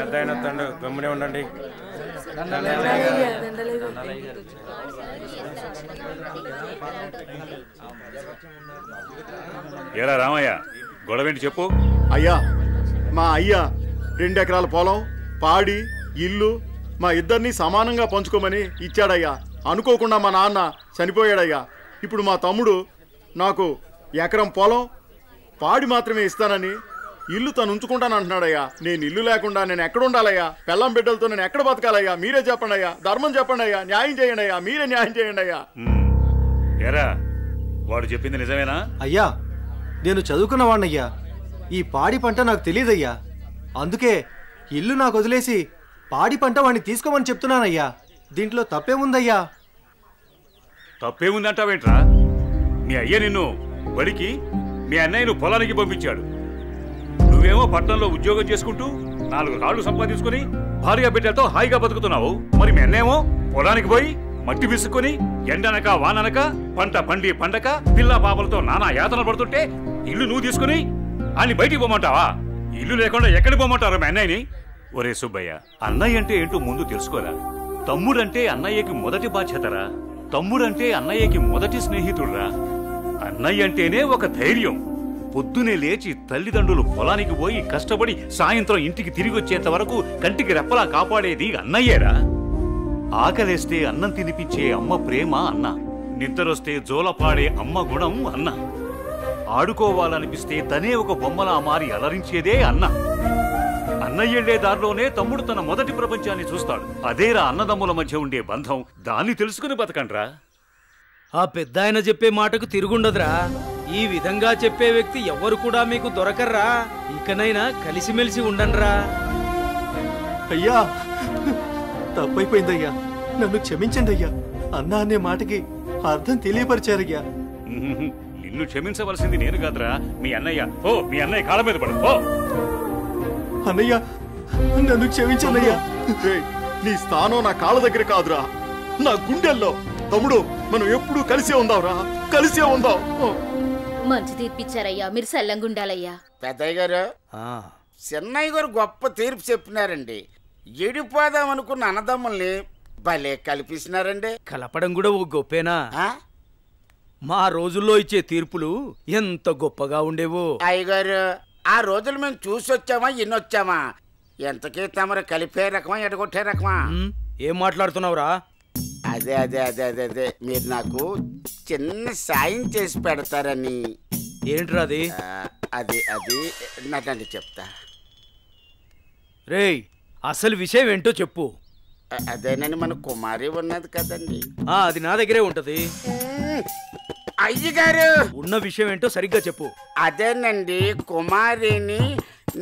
పెద్ద ఆయన తండ్రి గమ్మునే ఉండండి. ఏరా రామయ్య, గొడవేంటి చెప్పు. అయ్యా, మా అయ్యా 2 ఎకరాల పొలం, పాడి, ఇల్లు మా ఇద్దరిని సమానంగా పంచుకోమని ఇచ్చాడయ్యా. అనుకోకుండా మా నాన్న చనిపోయాడయ్యా. ఇప్పుడు మా తమ్ముడు నాకు ఎకరం పొలం, పాడి మాత్రమే ఇస్తానని ఇల్లు తను ఉంచుకుంటాను అంటున్నాడయ్యా. నేను ఇల్లు లేకుండా నేను ఎక్కడ ఉండాలయ్యా? పెళ్ళం బిడ్డలతో నేను ఎక్కడ బతకాలయ్యా? మీరే చెప్పండి అయ్యా. ధర్మం చెప్పండి అయ్యా. న్యాయం చేయండి అయ్యా. మీరే న్యాయం చేయండి అయ్యా. ఏరా, వాడు చెప్పింది నిజమేనా? అయ్యా, నేను చదువుకున్న వాణ్ణయ్యా. ఈ పాడి పంట నాకు తెలియదయ్యా. అందుకే ఇల్లు నాకు వదిలేసి పాడి పంట వాడిని తీసుకోమని చెప్తున్నానయ్యా. దీంట్లో తప్పేముందయ్యా? తప్పేముందంటావేంట్రా? మీ అయ్య నిన్ను బడికి, మీ అన్నయ్యను పొలానికి పంపించాడు. నువ్వేమో పట్టణంలో ఉద్యోగం చేసుకుంటూ 4 రాళ్లు సంపాదించుకుని భార్య బిడ్డలతో హాయిగా బతుకుతున్నావు. మరి మీ అన్నేమో పొలానికి పోయి మట్టి విసుక్కుని ఎండనక వాననక పంట పండి పండక పిల్ల పాపలతో నానా యాతన పడుతుంటే ఇల్లు నువ్వు తీసుకుని అని బయటికి పోమంటావా? ఇల్లు లేకుండా ఎక్కడికి పోమంటారు మీ అన్నయ్యని? ఒరే సుబ్బయ్య, అన్నయ్య అంటే ఏంటో ముందు తెలుసుకోరా. తమ్ముడంటే అన్నయ్యకి మొదటి బాధ్యతరా. తమ్ముడంటే అన్నయ్యకి మొదటి స్నేహితుడురా. అన్నయ్య అంటేనే ఒక ధైర్యం. పొద్దునే లేచి తల్లిదండ్రులు పొలానికి పోయి కష్టపడి సాయంత్రం ఇంటికి తిరిగి వచ్చేంత వరకు కంటికి రెప్పలా కాపాడేది అన్నయ్యేరా. ఆకలేస్తే అన్నం తినిపించే అమ్మ ప్రేమ అన్న. నిద్రొస్తే జోలపాడే అమ్మ గుణం అన్న. ఆడుకోవాలనిపిస్తే తనే ఒక బొమ్మలా మారి అలరించేదే అన్న. అన్నయ్యెళ్లే దారిలోనే తమ్ముడు తన మొదటి ప్రపంచాన్ని చూస్తాడు. అదేరా అన్నదమ్ముల మధ్య ఉండే బంధం. దాన్ని తెలుసుకుని బతకండ్రా. ఆ పెద్ద ఆయన చెప్పే మాటకు తిరుగుండదురా. ఈ విధంగా చెప్పే వ్యక్తి ఎవ్వరు కూడా మీకు దొరకర్రా. ఇకనైనా కలిసిమెలిసి ఉండండ్రా. అయ్యా, తప్పైపోయిందయ్యా. నన్ను క్షమించండి అయ్యా. అన్నా అనే మాటకి అర్థం తెలియపరిచారయ్యా. నిన్ను క్షమించవలసింది నేను కాదురా, మీ అన్నయ్య. ఓ, మీ అన్నయ్య కాళ్ళ మీద పడు. ఓ అన్నయ్య, నన్ను క్షమించన్నయ్యా. నీ స్థానం నా కాళ్ళ దగ్గర కాదురా, నా గుండెల్లో. తమ్ముడు, మనం ఎప్పుడు కలిసే ఉందాంరా, కలిసే ఉందాం. మంచి తీర్పిచ్చారయ్యా. మీరు సల్లంగుండాలయ్యా. పెద్దయ్య గారు, చిన్నయ్య గారు గొప్ప తీర్పు చెప్పినారండి. ఎడిపోదాం అనుకున్న అన్నదమ్ముల్ని భలే కల్పిస్తున్నారండి. కలపడం కూడా ఓ గొప్పేనా? మా రోజుల్లో ఇచ్చే తీర్పులు ఎంత గొప్పగా ఉండేవో. అయ్యగారు, ఆ రోజులు మేము చూసొచ్చామా ఎన్నొచ్చామా? ఎంతకీ తమరు కలిపే రకమా ఎడగొట్టే రకమా? ఏం మాట్లాడుతున్నావురా? అదే అదే అదే అదే అదే మీరు నాకు చిన్న సాయం చేసి పెడతారని. ఏంట్రా అది? అది అది నాకండి చెప్తా. రేయ్, అసలు విషయం ఏంటో చెప్పు. అదేనండి, మన కుమారి ఉన్నది కదండి. అది నా దగ్గరే ఉంటది. అయ్యగారు, ఉన్న విషయం ఏంటో సరిగ్గా చెప్పు. అదేనండి, కుమారిని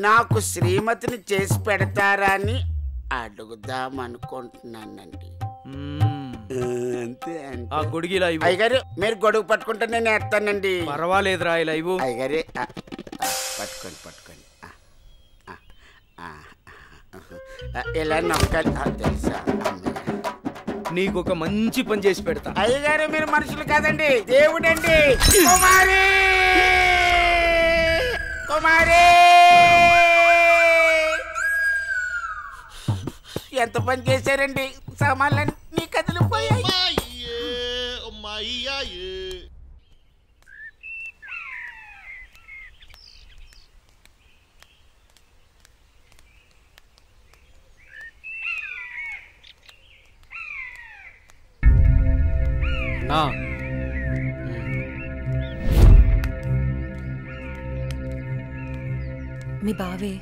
నాకు శ్రీమతిని చేసి పెడతారా అని అడుగుదామనుకుంటున్నానండి. అంతే అంతే. ఆ గొడుగు ఇలా ఇవ్వు. అయ్యగారు, మీరు గొడుగు పట్టుకుంటే నేను వేస్తానండి. పర్వాలేదురా, ఇలా ఇవ్వు. అయ్యగారి పట్టుకోండి పట్టుకోండి. ఇలా నమ్మకాలి తెలుసా? నీకొక మంచి పని చేసి పెడతా. అయ్యగారు, మీరు మనుషులు కాదండి, దేవుడండి. కుమారి, కుమారి, ఎంత పని చేశారండి? సామాన్లన్నీ కదిలిపోయాయి. మీ బావే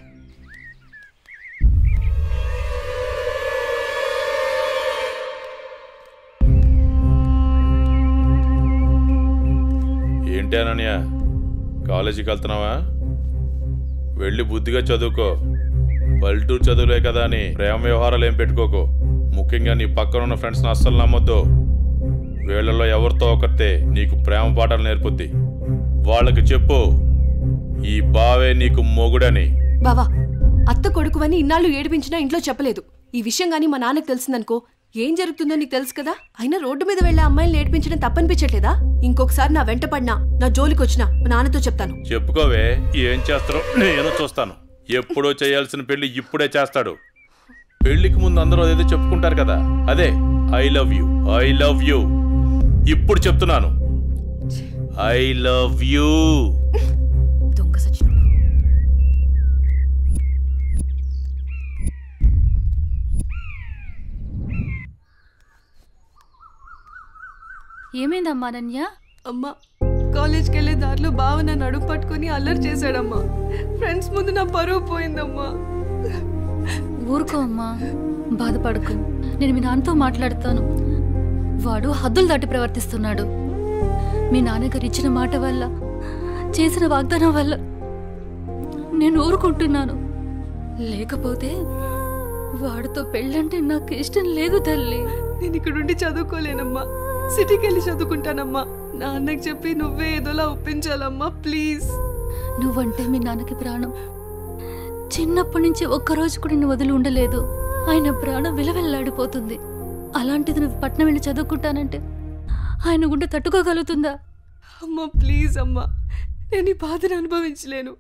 ఏంటి అనన్య, కాలేజీకి వెళ్తున్నావా? వెళ్ళి బుద్ధిగా చదువుకో. పల్లెటూరు చదువులే కదా అని ప్రేమ వ్యవహారాలు ఏం పెట్టుకోకు. ముఖ్యంగా నీ పక్కన ఉన్న ఫ్రెండ్స్ని అస్సలు నమ్మొద్దు. వీళ్ళల్లో ఎవరితో ఒకరితే నీకు ప్రేమ పాఠాలు నేర్పుద్ది. వాళ్ళకి చెప్పు, ఈ బావే నీకు మొగుడని. బావా, అత్త కొడుకువని ఇన్నాళ్ళు ఏడిపించినా ఇంట్లో చెప్పలేదు. ఈ విషయం గానీ మా నాన్నకు తెలిసిందనుకో ఏం జరుగుతుందో నీకు తెలుసు కదా. అయినా రోడ్డు మీద వెళ్లే అమ్మాయిని ఏడిపించడం తప్పనిపించట్లేదా? ఇంకొకసారి నా వెంట పడినా, నా జోలికి వచ్చినా మా నాన్నతో చెప్తాను. చెప్పుకోవే, ఏం చేస్తారో నేను చూస్తాను. ఎప్పుడో చేయాల్సిన పెళ్లి ఇప్పుడే చేస్తాడు. పెళ్లికి ముందు అందరూ అదేదో చెప్పుకుంటారు కదా, అదే I love you, I love you. ఇప్పుడు చెప్తున్నాను, ఐ లవ్ యూ. దొంగ సచిన. ఏమైందమ్మా అనన్య? అమ్మా, కాలేజ్కి వెళ్ళే దారిలో బావ నా నడుము పట్టుకుని అల్లరి చేశాడమ్మా. ఫ్రెండ్స్ ముందు నా పరువు పోయిందమ్మా. ఊరుకో అమ్మా, బాధపడకు. నేను మీ నాన్నతో మాట్లాడతాను. వాడు హద్దులు దాటి ప్రవర్తిస్తున్నాడు. మీ నాన్నగారు ఇచ్చిన మాట వల్ల, చేసిన వాగ్దానం వల్ల నేను ఊరుకుంటున్నాను. లేకపోతే వాడితో పెళ్ళంటే నాకు ఇష్టం లేదు తల్లి. నేను ఇక్కడుండి చదువుకోలేనమ్మా, సిటీకి వెళ్ళి చదువుకుంటానమ్మా. నాన్నకి చెప్పి నువ్వే ఏదోలా ఒప్పించాలమ్మా, ప్లీజ్. నువ్వంటే మీ నాన్నకి ప్రాణం. చిన్నప్పటి నుంచి ఒక్కరోజు కూడా నువ్వు వదిలి ఉండలేదు. ఆయన ప్రాణం విలవెల్లాడిపోతుంది. అలాంటిది నువ్వు పట్నం వెళ్ళి చదువుకుంటానంటే ఆయన గుండె తట్టుకోగలుగుతుందా? అమ్మా ప్లీజ్ అమ్మా, నేను ఈ బాధను అనుభవించలేను.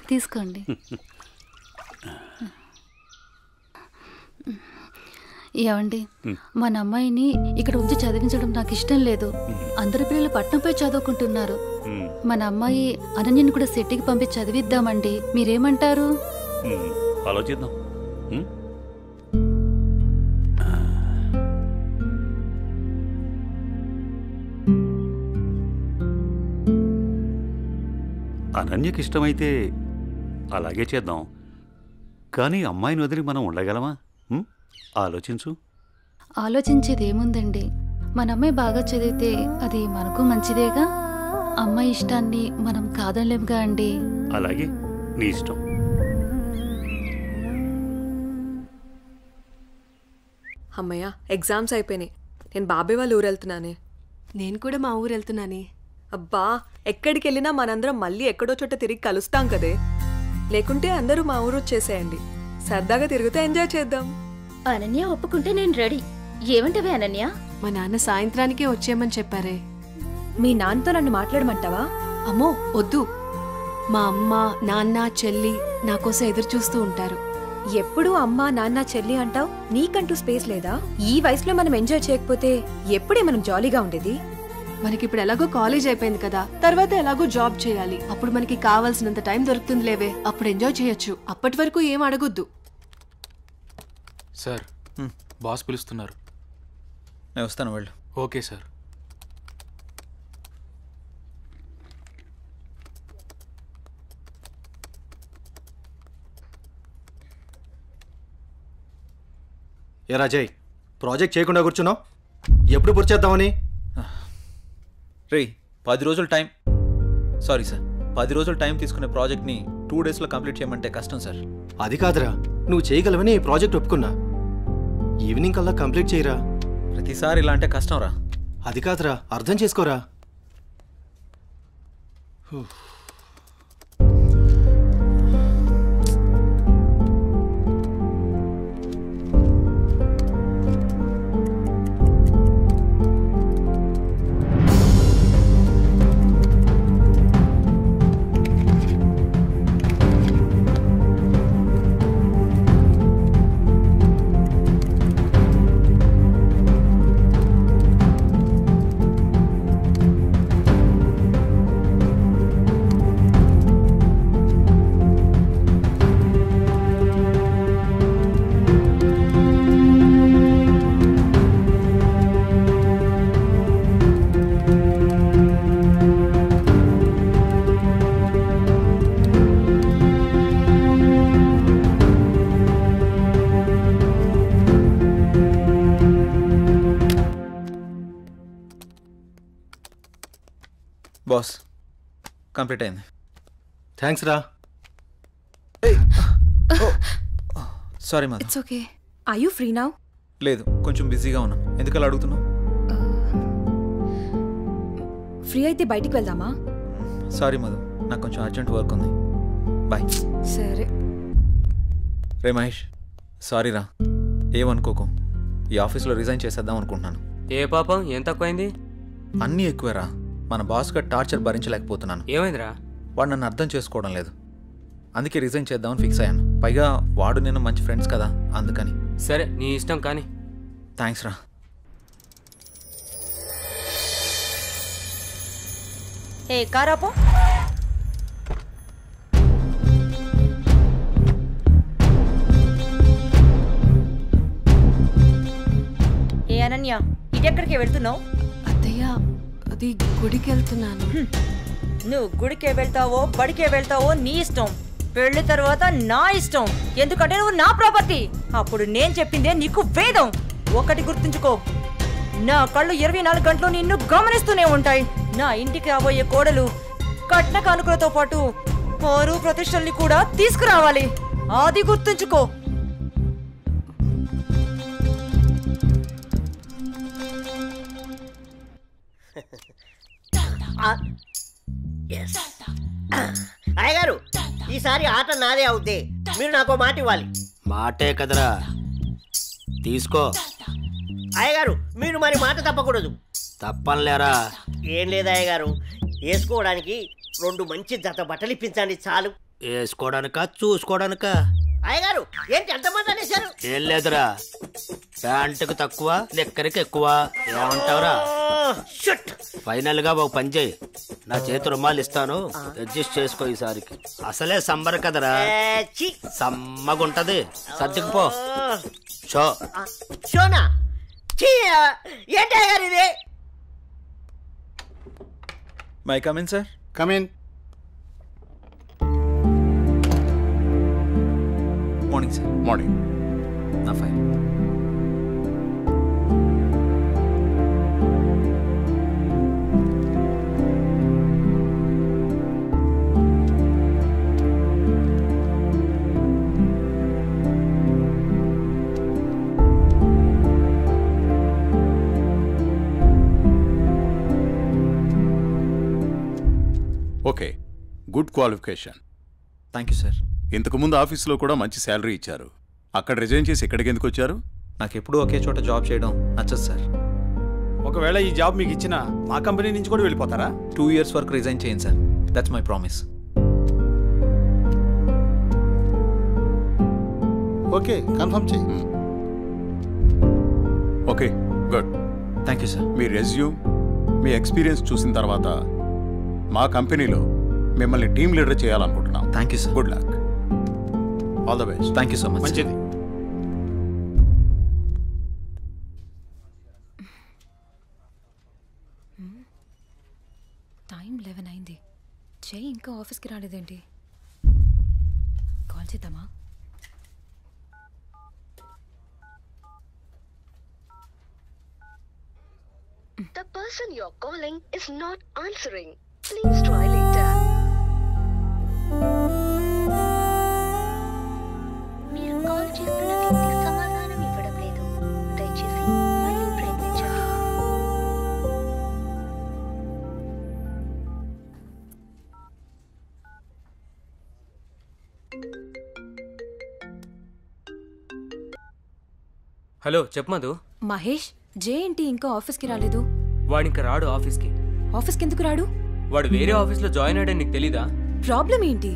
తీసుకోండి. ఏమండి, మన అమ్మాయిని ఇక్కడ ఉంచి చదివించడం నాకు ఇష్టం లేదు. అందరి పిల్లలు పట్నంపై చదువుకుంటున్నారు. మన అమ్మాయి అనన్యని కూడా సిటీకి పంపించి చదివిద్దామండి. మీరేమంటారు? ఆలోచిద్దాం. అనన్యకి ఇష్టమైతే అలాగే చేద్దాం. కానీ అమ్మాయిని వదిలి మనం ఉండగలమా? ఆలోచించు. ఆలోచించేది ఏముందండి, మన అమ్మాయి బాగా చదివితే అది మనకు మంచిదేగా. అమ్మాయి ఇష్టాన్ని మనం కాదనలేముగా అండి. అలాగే, నీ ఇష్టం. అమ్మయ్య, ఎగ్జామ్స్ అయిపోయినాయి. నేను బాబాయ్ వాళ్ళ ఊరు వెళ్తున్నానే. నేను కూడా మా ఊరు వెళ్తున్నానే. అబ్బా, ఎక్కడికి వెళ్ళినా మనందరం మళ్ళీ ఎక్కడో చోట తిరిగి కలుస్తాం కదే. లేకుంటే అందరూ మా ఊరు వచ్చేసేయండి. సరదాగా తిరుగుతూ ఎంజాయ్ చేద్దాం. అనన్య ఒప్పుకుంటే నేను రెడీ. ఏమంటవే అనన్య? మా నాన్న సాయంత్రానికే వచ్చేయమని చెప్పారే. మీ నాన్నతో నన్ను మాట్లాడమంటావా? అమ్మో వద్దు. మా అమ్మ, నాన్న, చెల్లి నా కోసం ఎదురు చూస్తూ ఉంటారు. ఎప్పుడూ అమ్మ, నాన్న, చెల్లి అంటావు. నీకంటూ స్పేస్ లేదా? ఈ వయసులో మనం ఎంజాయ్ చేయకపోతే ఎప్పుడే మనం జాలీగా ఉండేది? మనకిప్పుడు ఎలాగో కాలేజ్ అయిపోయింది కదా, తర్వాత ఎలాగో జాబ్ చేయాలి. అప్పుడు మనకి కావాల్సినంత టైం దొరుకుతుంది లేవే, అప్పుడు ఎంజాయ్ చేయొచ్చు. అప్పటి వరకు ఏం అడగొద్దు. సార్, బాస్ పిలుస్తున్నారు. నేను వస్తాను, వెళ్ళు. Okay sir. ఏ రాజయ్, ప్రాజెక్ట్ చేయకుండా కూర్చున్నావు? ఎప్పుడు పూర్తి చేద్దామని? రే, 10 రోజులు టైం. సారీ సార్, 10 రోజులు టైం తీసుకునే ప్రాజెక్ట్ని 2 డేస్లో కంప్లీట్ చేయమంటే కష్టం సార్. అది కాదురా, నువ్వు చేయగలవని ఈ ప్రాజెక్ట్ ఒప్పుకున్నా. ఈవినింగ్ కల్లా కంప్లీట్ చేయరా. ప్రతిసారి ఇలా అంటే కష్టం రా. అది కాదురా, అర్థం చేసుకోరా. బాస్, కంప్లీట్ అయింది. థ్యాంక్స్ రా. Sorry Madhu. It's okay. Are you free now? లేదు, కొంచెం బిజీగా ఉన్నాను. ఎందుకలా అడుగుతున్నావు? ఫ్రీ అయితే బయటికి వెళ్దామా? సారీ మధు, నాకు కొంచెం అర్జెంట్ వర్క్ ఉంది. బాయ్. సరే. రే మహేష్, సారీ రా, ఏమనుకోకు. ఈ ఆఫీస్లో రిజైన్ చేసేద్దాం అనుకుంటున్నాను. ఏ పాపం ఏం తక్కువైంది? అన్నీ ఎక్కువేరా. మన బాస్గా టార్చర్ భరించలేకపోతున్నాను. ఏమైందిరా? వాడు నన్ను అర్థం చేసుకోవడం లేదు. అందుకే రిజైన్ చేద్దామని ఫిక్స్ అయ్యాను. పైగా వాడు నేను మంచి ఫ్రెండ్స్ కదా, అందుకని. సరే నీ ఇష్టం కానీ. థ్యాంక్స్ రా. ఏ కారాపో. ఏ అనన్య, ఇటెక్కడికి వెళ్తున్నావు? అత్తయ్య, అది గుడికి వెళ్తున్నాను. నువ్వు గుడికే వెళ్తావో బడికే వెళ్తావో నీ ఇష్టం. పెళ్లి తర్వాత నా ఇష్టం. ఎందుకంటే నువ్వు నా ప్రాపర్టీ. అప్పుడు నేను చెప్పిందే నీకు వేదం. ఒకటి గుర్తుంచుకో, నా కళ్ళు 24 గంటలు నిన్ను గమనిస్తూనే ఉంటాయి. నా ఇంటికి రాబోయే కోడలు కట్న కానుకలతో పాటు పరువు ప్రతిష్టల్ని కూడా తీసుకురావాలి. అది గుర్తుంచుకో. అయ్యగారు, ఈసారి ఆట నాదే అవుద్ది. మీరు నాకు మాట ఇవ్వాలి. మాటే కదరా, తీసుకో. అయ్యగారు, మీరు మరి మాట తప్పకూడదు. తప్పనిలేరా. ఏం లేదు అయ్యగారు, వేసుకోవడానికి 2 మంచి జత బట్టలు ఇప్పించండి చాలు. వేసుకోవడానికా చూసుకోవడానికా? అయ్యగారు, ఏంటి ఎంత మాట అనేశారు? ఏం లేదురా, ప్యాంటుకు తక్కువ లెక్కరికి ఎక్కువ. ఏమంటావురా? ఫైనల్ గా ఒక పని చేయి, నా చేతి రుమాలు ఇస్తాను, అడ్జస్ట్ చేసుకో. ఈసారికి అసలే సమ్మర్ కదరా, సమ్మగుంటది. సర్దుకుపో. షో షోనా? ఏంటి అయ్యగారు ఇది? May come in sir. Come in. Morning sir. Morning. నా fine. Okay, good qualification. Thank you sir. ఇంతకుముందు ఆఫీస్లో కూడా మంచి శాలరీ ఇచ్చారు. అక్కడ రిజైన్ చేసి ఇక్కడికి ఎందుకు వచ్చారు? నాకు ఎప్పుడూ ఒకే చోట జాబ్ చేయడం నచ్చదు సార్. ఒకవేళ ఈ జాబ్ మీకు ఇచ్చినా మా కంపెనీ నుంచి కూడా వెళ్ళిపోతారా? 2 years వరకు రిజైన్ చేయండి sir. That's my promise. Okay, confirm చేయి. Okay, good. Thank you sir. మీ రెజ్యూమ్, మీ ఎక్స్పీరియన్స్ చూసిన తర్వాత మా కంపెనీలో మిమ్మల్ని టీమ్ లీడర్ చేయాలనుకుంటున్నాం. Thank you sir. Good luck. All the best. Thank you so much. మంచిది. టైం 11 అయింది. చెయ్యి ఇంకా ఆఫీస్కి రాలేదేంటి? కాల్ చేద్దామా? The person you're calling is not answering. Please try later. మీరు కాల్ చేస్తున్న వ్యక్తి సమాధానం ఇవ్వడం లేదు. దయచేసి మళ్ళీ ప్రయత్నించండి. హలో, చెప్పు మధు. మహేష్, జే ఏంటి ఇంకా ఆఫీస్కి రాలేదు? వాడింక రాడు ఆఫీస్కి. ఆఫీస్కి ఎందుకు రాడు? వాడు వేరే ఆఫీస్లో జాయిన్ అయ్యాడని నీకు తెలీదా? ప్రాబ్లం ఏంటి?